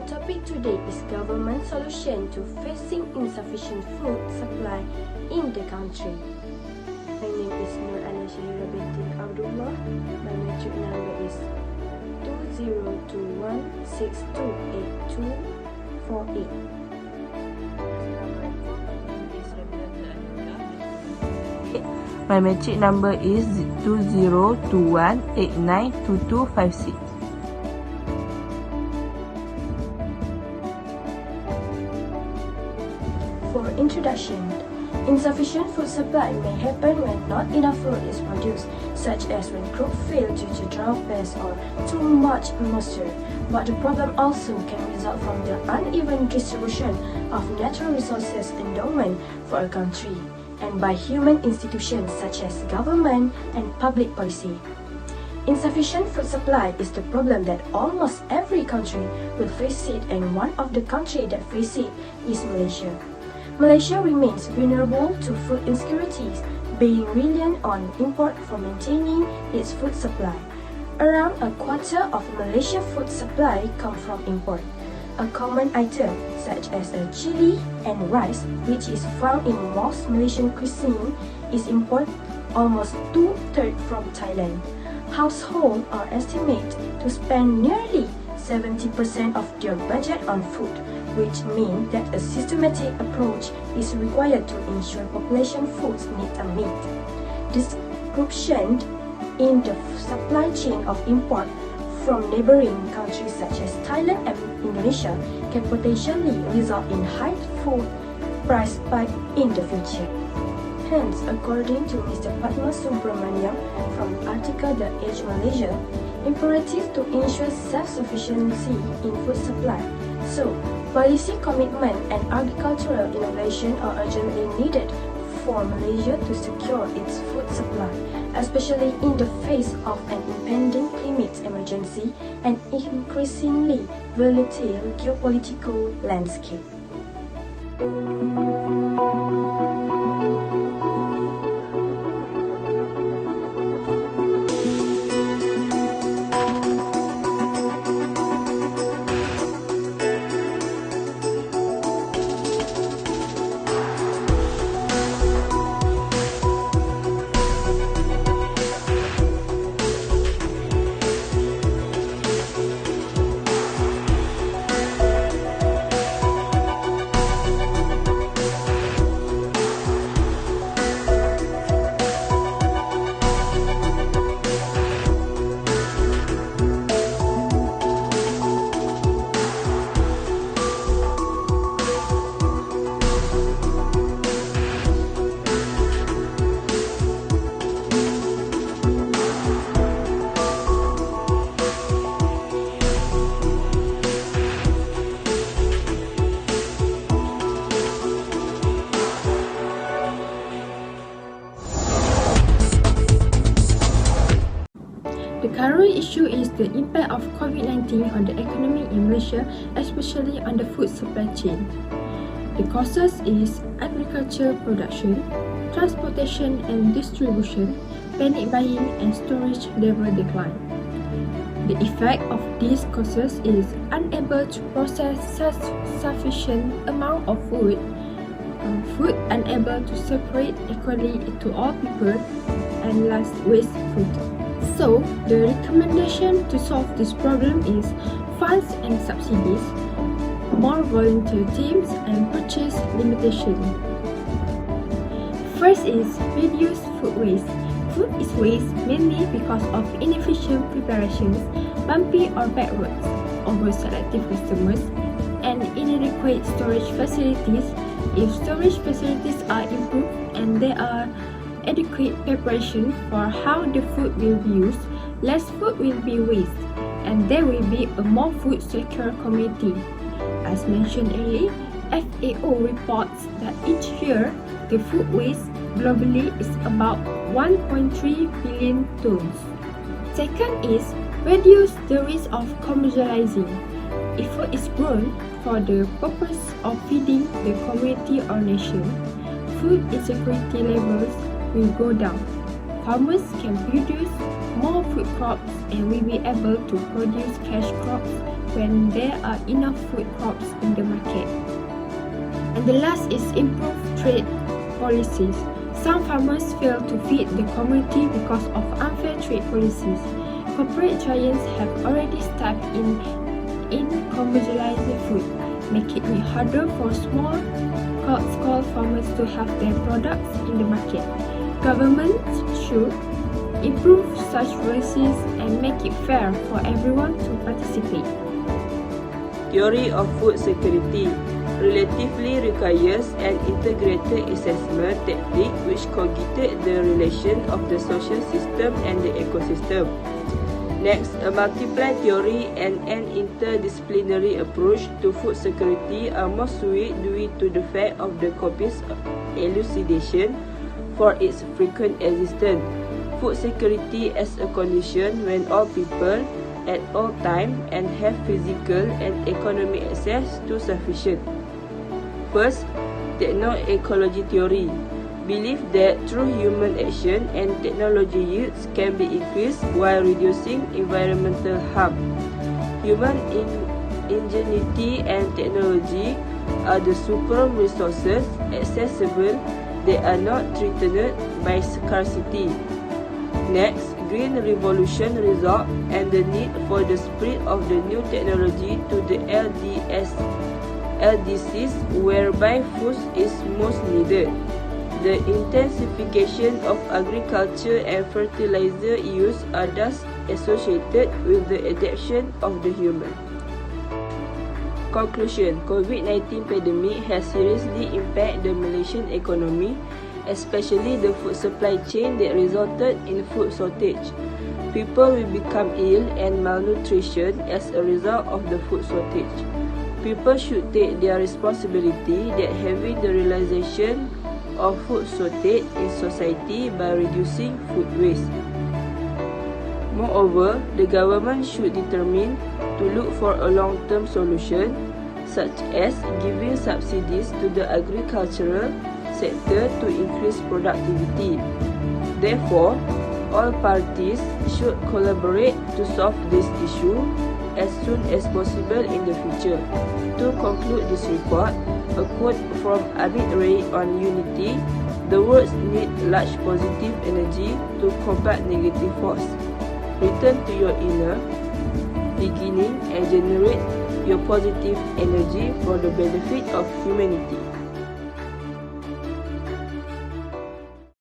topic today is government solution to facing insufficient food supply in the country. My name is Nur Anashira binti Abdullah. My metric number is 2021628248. My metric number is 2021892256. For introduction, insufficient food supply may happen when not enough food is produced, such as when crops fail due to drought, pests, or too much moisture. But the problem also can result from the uneven distribution of natural resources endowment for a country, and by human institutions such as government and public policy. Insufficient food supply is the problem that almost every country will face it, and one of the countries that face it is Malaysia. Malaysia remains vulnerable to food insecurities, being reliant on import for maintaining its food supply. Around a quarter of Malaysia's food supply comes from import. A common item, such as a chili and rice, which is found in most Malaysian cuisine, is imported almost 2/3 from Thailand. Households are estimated to spend nearly 70% of their budget on food, which means that a systematic approach is required to ensure population food needs are met. Disruption in the supply chain of import from neighboring countries such as Thailand and Indonesia can potentially result in high food price spike in the future. Hence, according to Mr. Padma Subramaniam from article The Age Malaysia, imperative to ensure self-sufficiency in food supply. So, policy commitment and agricultural innovation are urgently needed for Malaysia to secure its food supply, especially in the face of an impending climate emergency and increasingly volatile geopolitical landscape. The current issue is the impact of COVID-19 on the economy in Malaysia, especially on the food supply chain. The causes is agriculture production, transportation and distribution, panic buying and storage level decline. The effect of these causes is unable to process such sufficient amount of food unable to separate equally to all people, and last waste food. So, the recommendation to solve this problem is funds and subsidies, more volunteer teams, and purchase limitation. First is reduce food waste. Food is waste mainly because of inefficient preparations, bumpy or bad roads, over-selective customers, and inadequate storage facilities. If storage facilities are improved and there are adequate preparation for how the food will be used, less food will be wasted, and there will be a more food secure community. As mentioned earlier, FAO reports that each year the food waste globally is about 1.3 billion tons. Second is reduce the risk of commercializing. If food is grown for the purpose of feeding the community or nation, food insecurity levels will go down. Farmers can produce more food crops and will be able to produce cash crops when there are enough food crops in the market. And the last is improve trade policies. Some farmers fail to feed the community because of unfair trade policies. Corporate giants have already stepped in commercializing food, making it harder for small-scale farmers to have their products in the market. Governments should improve such policies and make it fair for everyone to participate. Theory of food security relatively requires an integrated assessment technique which cogitates the relation of the social system and the ecosystem. Next, a multiply theory and an interdisciplinary approach to food security are more suited due to the fact of the copious elucidation for its frequent existence. Food security as a condition when all people at all time and have physical and economic access to sufficient. First, techno-ecology theory. Believe that through human action and technology yields can be increased while reducing environmental harm. Human ingenuity and technology are the supreme resources accessible. They are not threatened by scarcity. Next, green revolution result and the need for the spread of the new technology to the LDCs whereby food is most needed. The intensification of agriculture and fertilizer use are thus associated with the adaptation of the human. Conclusion: COVID-19 pandemic has seriously impacted the Malaysian economy, especially the food supply chain that resulted in food shortage. People will become ill and malnutrition as a result of the food shortage. People should take their responsibility that having the realization of food shortage in society by reducing food waste. Moreover, the government should determine to look for a long-term solution, such as giving subsidies to the agricultural sector to increase productivity. Therefore, all parties should collaborate to solve this issue as soon as possible in the future. To conclude this report, a quote from Abid Ray on unity: "The world needs large positive energy to combat negative force. Return to your inner beginning and generate your positive energy for the benefit of humanity."